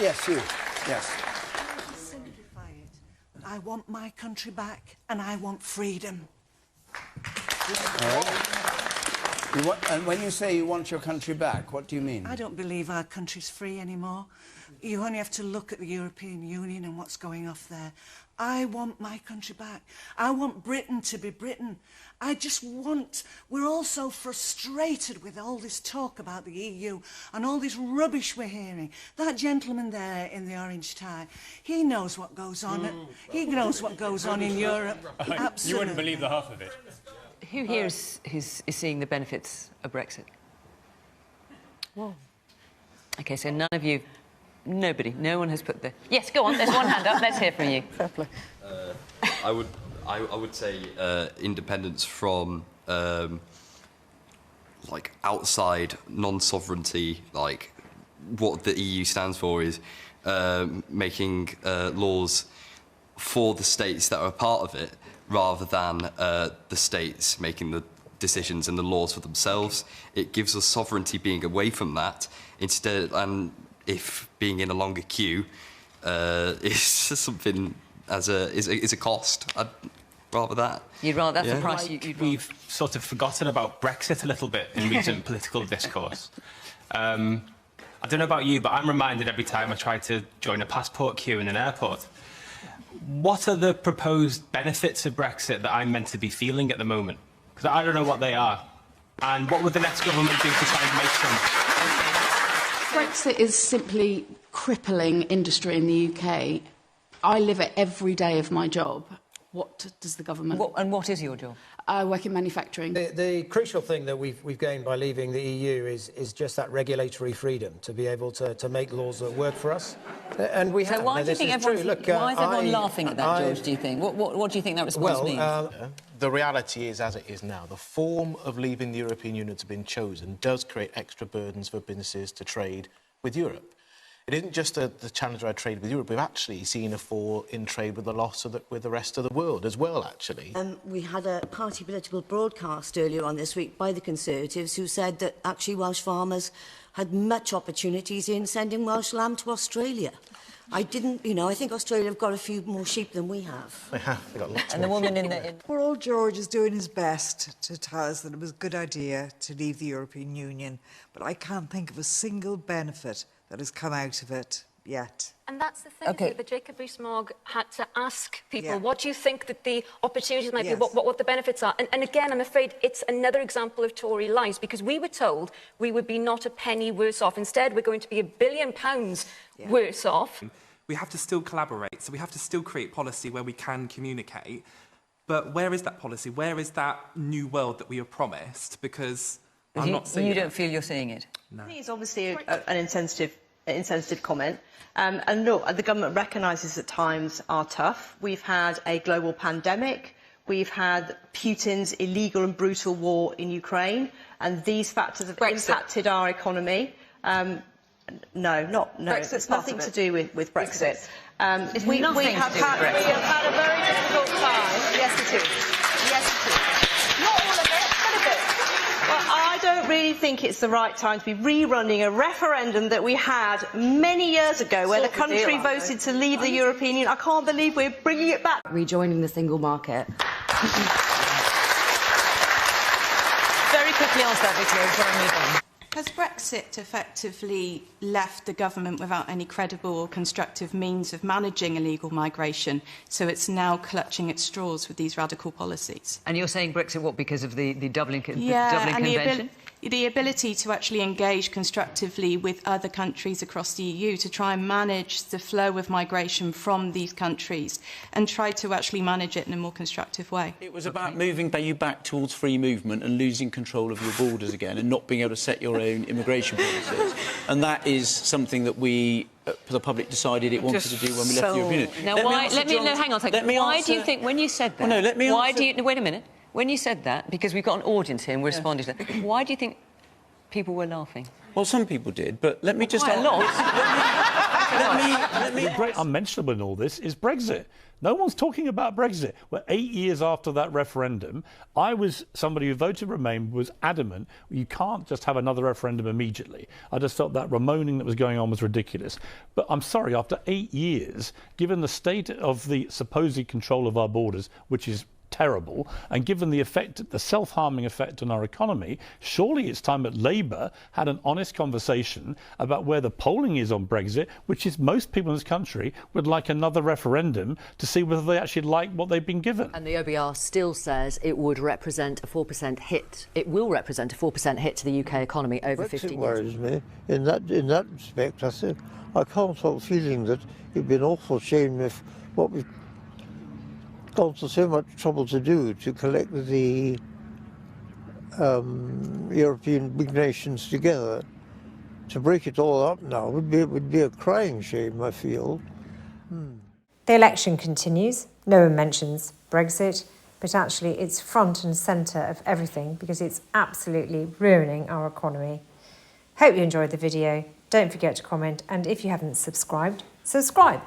Yes, you. Yes. To simplify it, I want my country back and I want freedom. All right. And when you say you want your country back, what do you mean? I don't believe our country's free anymore. You only have to look at the European Union and what's going off there. I want my country back. I want Britain to be Britain. I just want... We're all so frustrated with all this talk about the EU and all this rubbish we're hearing. That gentleman there in the orange tie, he knows what goes on. He knows what goes on in Europe. Absolutely. You wouldn't believe the half of it. Who here is seeing the benefits of Brexit? Whoa. OK, so none of you... Nobody. No one has put the... Yes, go on. There's one hand up. Let's hear from you. Fair play. I would say independence from like outside non-sovereignty. Like what the EU stands for is making laws for the states that are a part of it, rather than the states making the decisions and the laws for themselves. It gives us sovereignty being away from that instead, and if being in a longer queue is something is a cost, I'd rather that. You'd rather that's the price We've sort of forgotten about Brexit a little bit in recent political discourse. I don't know about you, but I'm reminded every time I try to join a passport queue in an airport. What are the proposed benefits of Brexit that I'm meant to be feeling at the moment? Because I don't know what they are. And what would the next government do to try and make some? Brexit is simply crippling industry in the UK. I live it every day of my job. What does the government... And what is your job? I work in manufacturing. The crucial thing that we've gained by leaving the EU is just that regulatory freedom to be able to make laws that work for us. And we have. So why do you think everyone's... Why is everyone laughing at that, George, do you think? What do you think that response means? The reality is, as it is now, the form of leaving the European Union that's been chosen does create extra burdens for businesses to trade with Europe. It isn't just the challenge around trade with Europe. We've actually seen a fall in trade with the loss of with the rest of the world as well, actually. We had a party political broadcast earlier on this week by the Conservatives who said that actually Welsh farmers had much opportunities in sending Welsh lamb to Australia. I didn't, you know, I think Australia have got a few more sheep than we have. They have. They've got lots and the woman in the... Poor old George is doing his best to tell us that it was a good idea to leave the European Union, but I can't think of a single benefit that has come out of it yet. And that's the thing, that Jacob Rees-Mogg had to ask people, what do you think that the opportunities might be, what the benefits are? And again, I'm afraid it's another example of Tory lies, because we were told we would be not a penny worse off. Instead, we're going to be £1 billion worse off. We have to still collaborate, so we have to still create policy where we can communicate. But where is that policy? Where is that new world that we were promised? Because I'm not seeing it. You don't feel you're seeing it? No. I think it's obviously an insensitive comment. And look, the government recognises that times are tough. We've had a global pandemic. We've had Putin's illegal and brutal war in Ukraine. And these factors have impacted our economy. No. Brexit's It's nothing to do with Brexit. We have had a very difficult time. Yes, it is. Yes, it is. Not all of it, but a bit. Well, I don't really think it's the right time to be rerunning a referendum that we had many years ago where the country voted to leave the European Union. I can't believe we're bringing it back. Rejoining the single market. Very quickly answer that, Vicky, before I move on. Has Brexit effectively left the government without any credible or constructive means of managing illegal migration, so it's now clutching at straws with these radical policies? And you're saying Brexit, what, because of the Dublin Convention? The ability to actually engage constructively with other countries across the EU to try and manage the flow of migration from these countries and try to actually manage it in a more constructive way. It was about moving you back towards free movement and losing control of your borders again and not being able to set your own immigration policies. And that is something that we, the public, decided it wanted to do when we left the European Union. Now, hang on a second. Why do you think, when you said that... Well, no, let me answer... Wait a minute. When you said that, because we've got an audience here and we're responding to that, why do you think people were laughing? Well, some people did, but let me just... Quite a lot. The great unmentionable in all this is Brexit. No one's talking about Brexit. Well, 8 years after that referendum, I was somebody who voted Remain, was adamant you can't just have another referendum immediately. I just thought that Ramoning that was going on was ridiculous. But I'm sorry, after 8 years, given the state of the supposed control of our borders, which is terrible, and given the effect, the self-harming effect on our economy, surely it's time that Labour had an honest conversation about where the polling is on Brexit, which is most people in this country would like another referendum to see whether they actually like what they've been given. And the OBR still says it would represent a 4% hit. It will represent a 4% hit to the UK economy over 15 years. Brexit worries me. In that respect, I can't help feeling that it'd be an awful shame if what we've gone to so much trouble to do, to collect the European big nations together, to break it all up now would be a crying shame, I feel. The election continues. No one mentions Brexit, but actually it's front and centre of everything because it's absolutely ruining our economy. Hope you enjoyed the video. Don't forget to comment, and if you haven't subscribed, subscribe.